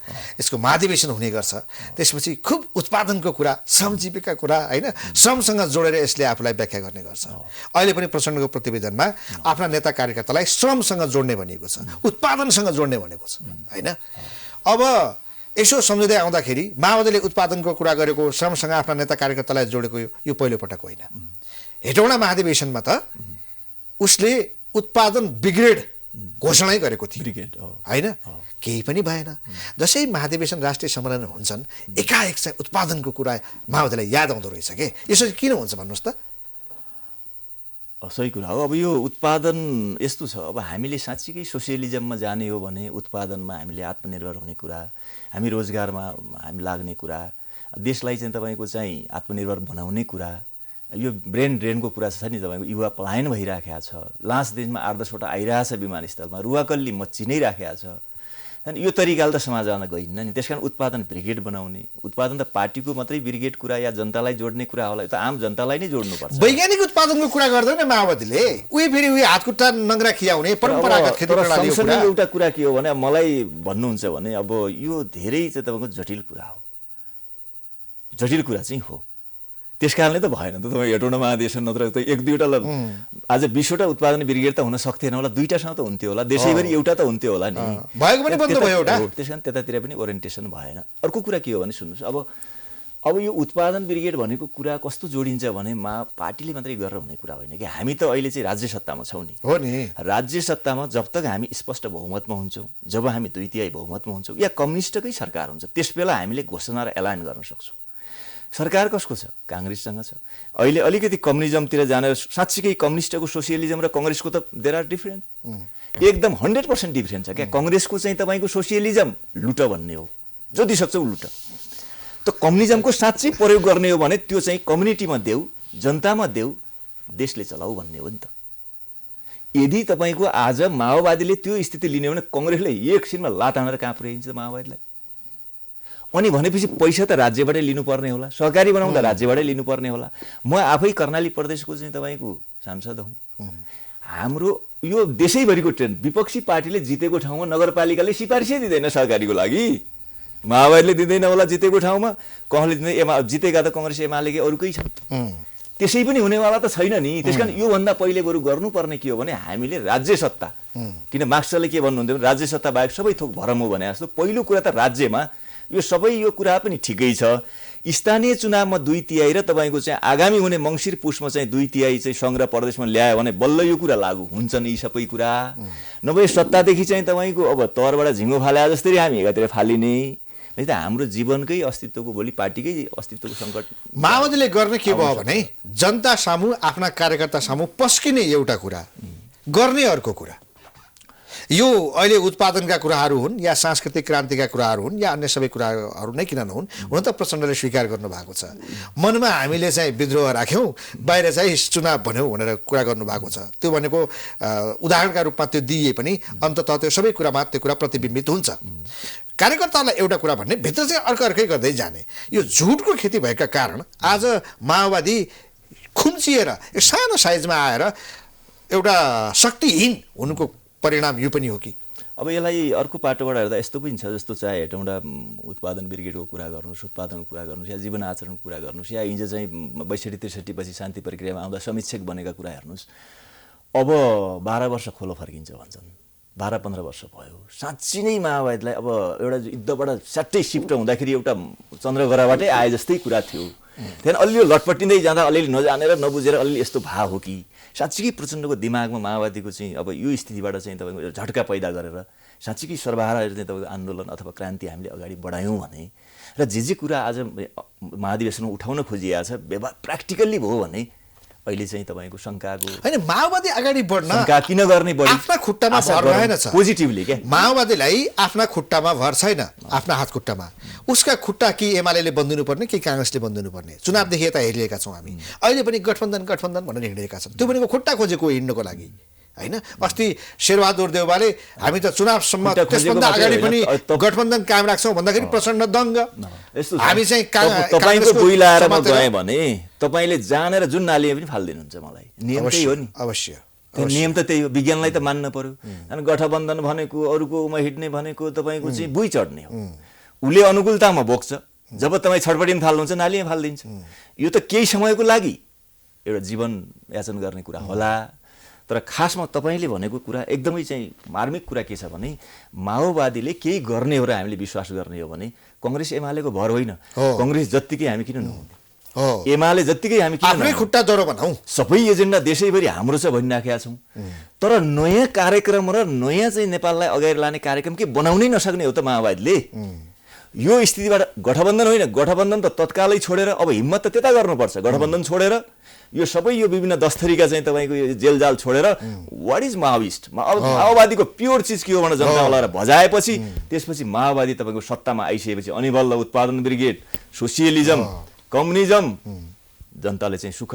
यसको महाधिवेशन हुने गर्छ त्यसपछि खुब उत्पादनको कुरा श्रमजीवीका कुरा होइन श्रमसँग जोडेर यसले आफूलाई व्याख्या गर्ने गर्छ अहिले पनि प्रचण्डको प्रतिवेदनमा आफ्ना नेता कार्यकर्तालाई श्रमसँग जोड्ने भनिएको छ उत्पादनसँग जोड्ने भनेको छ होइन अब यसो सम्झँदै आउँदाखेरि माओवादीले उत्पादनको कुरा गरेको श्रमसँग आफ्ना नेता कार्यकर्तालाई जोडेको यो पहिलोपटक होइन हेटौँडा महाधिवेशनमा त उसले उत्पादन ब्रिगेड घोषणै गरेको थियो ब्रिगेड होइन केही पनि भएन जसै महाधिवेशन राष्ट्रिय सम्मेलन हुन्छन् एकाएक चाहिँ उत्पादनको कुरा माओवादीलाई याद आउँदो रहेछ के यसो किन हुन्छ भन्नुहोस् त सही कुरा हो अब यो उत्पादन यस्तो छ अब हामीले साँच्चीकै सोसियलिजममा जाने हो भने उत्पादनमा हामीले आत्मनिर्भर हुने कुरा हामी रोजगारमा हामी लाग्ने कुरा देशलाई चाहिँ तपाईँको चाहिँ आत्मनिर्भर बनाउने कुरा यो ब्रेन ड्रेनको कुरा छ नि तपाईँको युवा पलायन भइराखेको छ लास्ट दिनमा 8-10 वटा आइरहेछ विमानस्थलमा रुवाकल्ली मच्ची नै राखेको छ अनि यो तरिकाले त समाज जान गइन्न नि त्यसकारण उत्पादन ब्रिगेड बनाउने उत्पादन त पार्टीको मात्रै ब्रिगेड कुरा या जनतालाई जोड्ने कुरा होला यो त आम जनतालाई नै जोड्नुपर्छ वैज्ञानिक उत्पादनको कुरा गर्दैन माओवादीले उही फेरि उही हातखुट्टा नङ्ग्रा खियाउने परम्परागत खेती प्रणालीको कुरा एउटा कुरा के हो भने मलाई भन्नुहुन्छ भने अब यो धेरै चाहिँ तपाईँको जटिल कुरा हो जटिल कुरा चाहिँ हो त्यसकारणले त भएन त तपाईँ हेटौँडा महाधिवेशन नत्र त 1-2 वटा आज 20 वटा उत्पादन ब्रिगेड त हुन सक्थेन होला 2टासँग त हुन्थ्यो होला देशैभरि एउटा त हुन्थ्यो होला नि भएको पनि बन्द भयो एउटा त्यसकारण त्यतातिर पनि ओरिएन्टेसन भएन अर्को कुरा के हो भने सुन्नुहोस् अब यो उत्पादन ब्रिगेड भनेको कुरा कस्तो जोडिन्छ भने पार्टीले मात्रै गरेर हुने कुरा होइन कि हामी त अहिले चाहिँ राज्य सत्तामा छौँ नि हो नि राज्य सत्तामा जब तक हामी स्पष्ट बहुमतमा हुन्छौँ जब हामी 2/3 बहुमतमा हुन्छौँ या कम्युनिस्टकै सरकार हुन्छ त्यसबेला हामीले घोषणा र एलान गर्न सक्छौँ सरकार कसको छ काङ्ग्रेससँग छ अहिले अलिकति कम्युनिजमतिर जाने साँच्चीकै कम्युनिस्टको सोसियलिजम र कांग्रेसको त देयर आर डिफरेन्ट एकदम 100% डिफरेन्ट छ क्या कांग्रेसको चाहिँ तपाईको सोसियलिजम लुट भन्ने हो जति सक्छ लुट त कम्युनिजमको साँच्चै प्रयोग गर्ने हो भने त्यो चाहिँ कम्युनिटीमा देऊ जनतामा देऊ देशले चलाऊ भन्ने हो नि त यदि तपाईको आज माओवादीले त्यो स्थिति लिने हो भने कांग्रेसले एकछिनमा लात हानेर कहाँ पुर्याइन्छ माओवादीलाई अनि भनेपछि पैसा त राज्यबाटै लिनुपर्ने होला सहकारी बनाउँदा राज्यबाटै लिनुपर्ने होला म आफै कर्णाली प्रदेशको चाहिँ तपाईको सांसद हुँ हाम्रो यो देशैभरिको ट्रेन्ड विपक्षी पार्टीले जितेको ठाउँमा नगरपालिकाले सिफारिसै दिँदैन सहकारीको लागि माओवादीले दिँदैन होला जितेको ठाउँमा कसले दिँदैन जितेका त कांग्रेस एमालेकै अरूकै छन् त्यसै पनि हुनेवाला त छैन नि त्यसकारण यो भन्दा पहिले बरु गर्नुपर्ने के हो भने हामीले राज्य सत्ता किन मार्क्सले के भन्नुहुन्थ्यो भने राज्य सत्ता बाहेक सबै थोक भरम हो भने जस्तो पहिलो कुरा त राज्यमा यो सबै यो कुरा पनि ठिकै छ स्थानीय चुनावमा 2/3 र तपाईको चाहिँ आगामी हुने मंसिर पुसमा चाहिँ 2/3 चाहिँ संघ र प्रदेशमा ल्यायो भने बल्ल यो कुरा लागू हुन्छन् यी सबै कुरा नभए सत्तादेखि चाहिँ तपाईको अब तवरबाट झिङ्गो फाले जस्तै हामी एकातिर फालिने त हाम्रो जीवनकै अस्तित्वको भोलि पार्टीकै अस्तित्वको संकट माओवादीले गर्ने के भयो भने जनता सामु आफ्ना कार्यकर्ता सामु पस्किने एउटा कुरा गर्ने अर्को कुरा यो अहिले उत्पादनका कुराहरू हुन् या सांस्कृतिक क्रान्तिका कुराहरू हुन् या अन्य सबै कुराहरू नै किन नहुन् हुन त प्रचण्डले स्वीकार गर्नु भएको छ मनमा हामीले चाहिँ विद्रोह राख्यौं बाहिर चाहिँ चुनाव भन्यौ भनेर कुरा गर्नु भएको छ त्यो भनेको उदाहरणका रूपमा त्यो दिए पनि अन्ततः त्यो सबै कुरामा त्यो कुरा प्रतिबिम्बित हुन्छ कार्यकर्तालाई एउटा कुरा भन्ने भित्र चाहिँ अर्कै गर्दै जाने यो झुटको खेती भएका कारण आज माओवादी खुम्चिएर एक सानो साइजमा आएर एउटा शक्तिहीन हुनुको परिणाम यो पनि हो कि अब यसलाई अर्को पाटोबाट हेर्दा यस्तो पनि छ जस्तो चाहे हेटौँडा उत्पादन ब्रिगेडको कुरा गर्नुस् उत्पादनको कुरा गर्नुस् या जीवन आचरणको कुरा गर्नुस् या हिजो चाहिँ 62-63 पछि शान्ति प्रक्रियामा आउँदा समीक्षक बनेका कुरा हेर्नुस् अब 12 वर्ष खोलो फर्किन्छ भन्छन् 12-15 वर्ष भयो। साँच्ची नै माओवादीलाई अब एउटा युद्धबाट स्याट्टै सिफ्ट हुँदाखेरि एउटा चन्द्रग्रहबाटै आए जस्तै कुरा थियो। त्यहाँदेखि अलिअलि लटपटिँदै जाँदा अलिअलि नजानेर नबुझेर अलिअलि यस्तो भा हो कि साँच्चीकै प्रचण्डको दिमागमा माओवादीको चाहिँ अब यो स्थितिबाट चाहिँ तपाईँको झट्का पैदा गरेर साँच्चीकै सर्वहारा चाहिँ तपाईँको आन्दोलन अथवा क्रान्ति हामीले अगाडि बढायौँ भने र जे कुरा आज महाधिवेशनमा उठाउन खोजिएको छ प्र्याक्टिकल्ली भयो भने अहिले चाहिँ तपाईँको शङ्काको होइन माओवादी अगाडि बढ्न शङ्का किन गर्ने बढी आफ्ना खुट्टामा भर रहेन छ पोजिटिभली क्या माओवादीलाई आफ्ना खुट्टामा भर छैन आफ्ना हात खुट्टामा उसका खुट्टा कि एमाले बन्दिनु पर्ने कि काङ्ग्रेसले बन्दिनु पर्ने चुनावदेखि यता हेरिरहेका छौँ हामी अहिले पनि गठबन्धन भनेर हिँडिरहेका छन् त्यो भनेको खुट्टा खोजेको हिँड्नको लागि हैन अस्ति शेरबहादुर देउवाले हामी त चुनावसम्म त्यसभन्दा अगाडि पनि गठबन्धन कायम राख्छौँ भन्दाखेरि प्रचण्ड दङ्ग हामी चाहिँ तपाईँको बुइ लाएर म गएँ भने तपाईँले जानेर जुन नालीमा पनि फालिदिनुहुन्छ मलाई नियम त्यही हो नि अवश्य त्यो नियम त त्यही हो विज्ञानलाई त मान्न पर्यो अनि गठबन्धन भनेको अरूकोमा हिँड्ने भनेको तपाईँको चाहिँ बुइ चढ्ने हो उसले अनुकूलतामा बोक्छ जब तपाईँ छटपटिन थाल्नुहुन्छ नालीमा फालिदिन्छ यो त केही समयको लागि एउटा जीवन याचन गर्ने कुरा होला तर खासमा तपाईँले भनेको कुरा एकदमै चाहिँ मार्मिक कुरा के छ भने माओवादीले केही गर्ने हो र हामीले विश्वास गर्ने हो भने कङ्ग्रेस एमालेको भर होइन कङ्ग्रेस जत्तिकै हामी किन नहुने एमाले जत्तिकै हामी किन आफ्नै खुट्टा जरो बनाऊ सबै एजेन्डा देशैभरि हाम्रो छ भनिराखेका छौँ तर नयाँ कार्यक्रम र नयाँ चाहिँ नेपाललाई अगाडि लाने कार्यक्रम के बनाउनै नसक्ने हो त माओवादीले यो स्थितिबाट गठबन्धन होइन गठबन्धन त तत्कालै छोडेर अब हिम्मत त त्यता गर्नुपर्छ गठबन्धन छोडेर यो सबै यो विभिन्न दस्तरीका चाहिँ तपाईँको यो जेलजाल छोडेर वाट इज माओइस्ट माओवादीको प्योर चिज के हो भनेर जनतालाई भजाएपछि त्यसपछि माओवादी तपाईँको सत्तामा आइसकेपछि अनि बल्ल उत्पादन ब्रिगेड सोसियलिजम कम्युनिजम जनताले चाहिँ सुख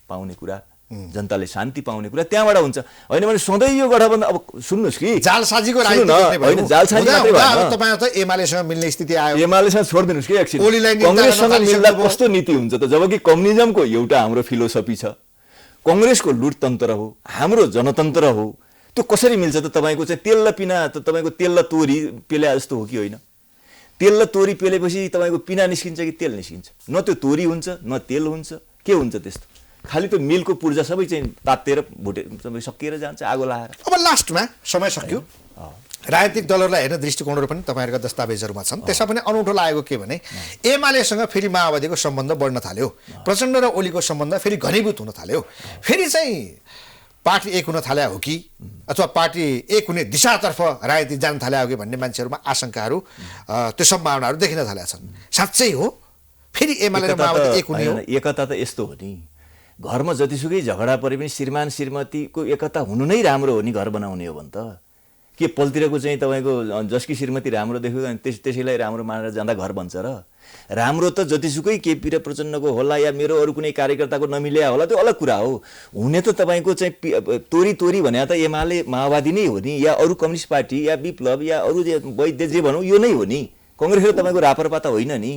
पाउने कुरा जनताले शान्ति पाउने कुरा त्यहाँबाट हुन्छ होइन भने सधैँ यो गठबन्धन अब सुन्नुहोस् कि जालसाजीको होइन जालसाजी मात्रै भएन तपाईँ त एमालेसँग मिल्ने स्थिति आयो एमालेसँग छोडिदिनुहोस् कि एकछिन कङ्ग्रेससँग मिल्दा कस्तो नीति हुन्छ त जबकि कम्युनिजमको एउटा हाम्रो फिलोसफी छ कङ्ग्रेसको लुटतन्त्र हो हाम्रो जनतन्त्र हो त्यो कसरी मिल्छ त तपाईँको चाहिँ तेल र पिना त तपाईँको तेल र तोरी पेल्या जस्तो हो कि होइन तेल र तोरी पेलेपछि तपाईँको पिना निस्किन्छ कि तेल निस्किन्छ न त्यो तोरी हुन्छ न तेल हुन्छ के हुन्छ त्यस्तो खालि त्यो मिलको पूर्जा सबै चाहिँ तातेर भुटे सकिएर जान्छ आगो लाएर अब लास्टमा समय सक्यो राजनीतिक दलहरूलाई हेर्ने दृष्टिकोणहरू पनि तपाईँहरूका दस्तावेजहरूमा छन् त्यसमा पनि अनौठो लागेको के भने एमालेसँग फेरि माओवादीको सम्बन्ध बढ्न थाल्यो प्रचण्ड र ओलीको सम्बन्ध फेरि घनीभूत हुन थाल्यो फेरि चाहिँ पार्टी एक हुन थाल्या हो कि अथवा पार्टी एक हुने दिशातर्फ राजनीति जान थाल्या हो कि भन्ने मान्छेहरूमा आशंकाहरू त्यो सम्भावनाहरू देखिन थालेका छन् साँच्चै हो फेरि एमाले र माओवादी एक हुने हो एकता त यस्तो हो नि घरमा जतिसुकै झगडा परे पनि श्रीमान श्रीमतीको एकता हुनु नै राम्रो हो नि घर बनाउने हो भने त के पलतिरको चाहिँ तपाईँको जसकी श्रीमती राम्रो देख्यो भने त्यसैलाई राम्रो मानेर जाँदा घर बन्छ र राम्रो त जतिसुकै केपी र प्रचण्डको होला या मेरो अरू कुनै कार्यकर्ताको नमिल्या होला त्यो अलग कुरा हो हुने त तपाईँको चाहिँ तोरी तोरी भने त एमाले माओवादी नै हो नि या अरू कम्युनिस्ट पार्टी या विप्लव या अरू वैद्य जे भनौँ यो नै हो नि कङ्ग्रेस र तपाईँको रापरपा त होइन नि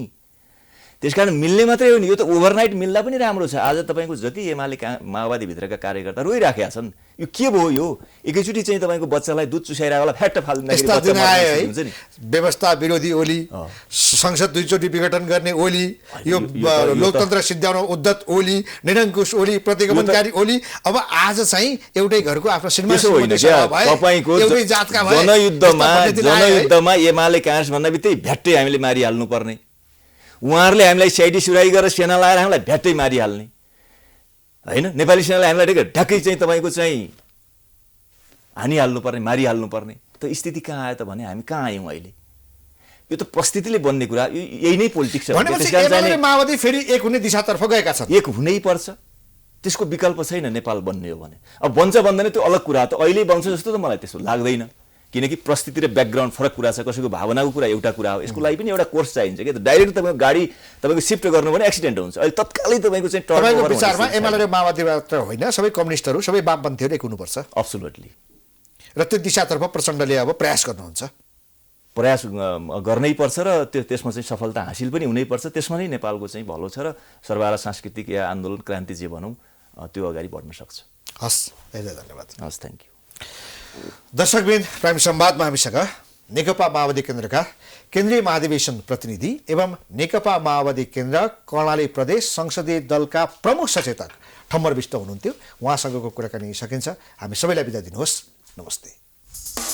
त्यसकारण मिल्ने मात्रै हो नि यो त ओभरनाइट मिल्दा पनि राम्रो छ आज तपाईँको जति एमाले माओवादीभित्रका कार्यकर्ता रोइराखेका छन् यो के भयो यो एकैचोटि चाहिँ तपाईँको बच्चालाई दुध चुसाइरहेको फ्याट्ट फाल्दाखेरि व्यवस्था विरोधी ओली संसद दुईचोटि विघटन गर्ने ओली यो लोकतन्त्र सिद्ध्याउन उद्धत ओली निरङ्कुश ओली प्रतिगमनकारी ओली अब आज चाहिँ एउटै घरको आफ्नो जनयुद्धमा एमाले काङ्ग्रेस भन्दा बित्तिकै भ्याट्टै हामीले मारिहाल्नु पर्ने उहाँहरूले हामीलाई सिआइडी सुराई गरेर सेना लाएर हामीलाई भ्याट्टै मारिहाल्ने होइन नेपाली सेनालाई हामीलाई ढ्याक्कै चाहिँ तपाईँको चाहिँ हानिहाल्नु पर्ने मारिहाल्नु पर्ने त स्थिति कहाँ आयो त भने हामी कहाँ आयौँ अहिले यो त परिस्थितिले बन्ने कुरा यही नै पोलिटिक्स छ माओवादी फेरि एक हुने दिशातर्फ गएका छन् एक हुनै पर्छ त्यसको विकल्प छैन नेपाल बन्ने हो भने अब बन्छ बन्दैन त्यो अलग कुरा त अहिले बन्छ जस्तो त मलाई त्यस्तो लाग्दैन किनकि परिस्थिति र ब्याकग्राउन्ड फरक कुरा छ कसैको भावनाको कुरा एउटा कुरा हो यसको लागि पनि एउटा कोर्स चाहिन्छ कि डाइरेक्ट तपाईँको गाडी तपाईँको सिफ्ट गर्नु भने एक्सिडेन्ट हुन्छ अहिले तत्कालै तपाईँको चाहिँ तपाईँको विचारमा एमाले र माओवादी मात्र होइन सबै कम्युनिस्टहरू सबै वामपन्थीहरू एक हुनुपर्छ एब्सोल्युटली र त्यो दिशातर्फ प्रचण्डले अब प्रयास गर्नुहुन्छ प्रयास गर्नै पर्छ र त्यसमा चाहिँ सफलता हासिल पनि हुनैपर्छ त्यसमा नै नेपालको चाहिँ भलो छ र सर्वहारा सांस्कृतिक या आन्दोलन क्रान्ति जे भनौँ त्यो अगाडि बढ्न सक्छ हस् धेरै धन्यवाद हस् थ्याङ्क यू दर्शकवृन्द प्राइम संवादमा हामीसँग नेकपा माओवादी केन्द्रका केन्द्रीय महाधिवेशन प्रतिनिधि एवं नेकपा माओवादी केन्द्र कर्णाली प्रदेश संसदीय दलका प्रमुख सचेतक ठम्बर विष्ट हुनुहुन्थ्यो उहाँसँगको कुराकानी सकिन्छ हामी सबैलाई बिदा दिनुहोस् नमस्ते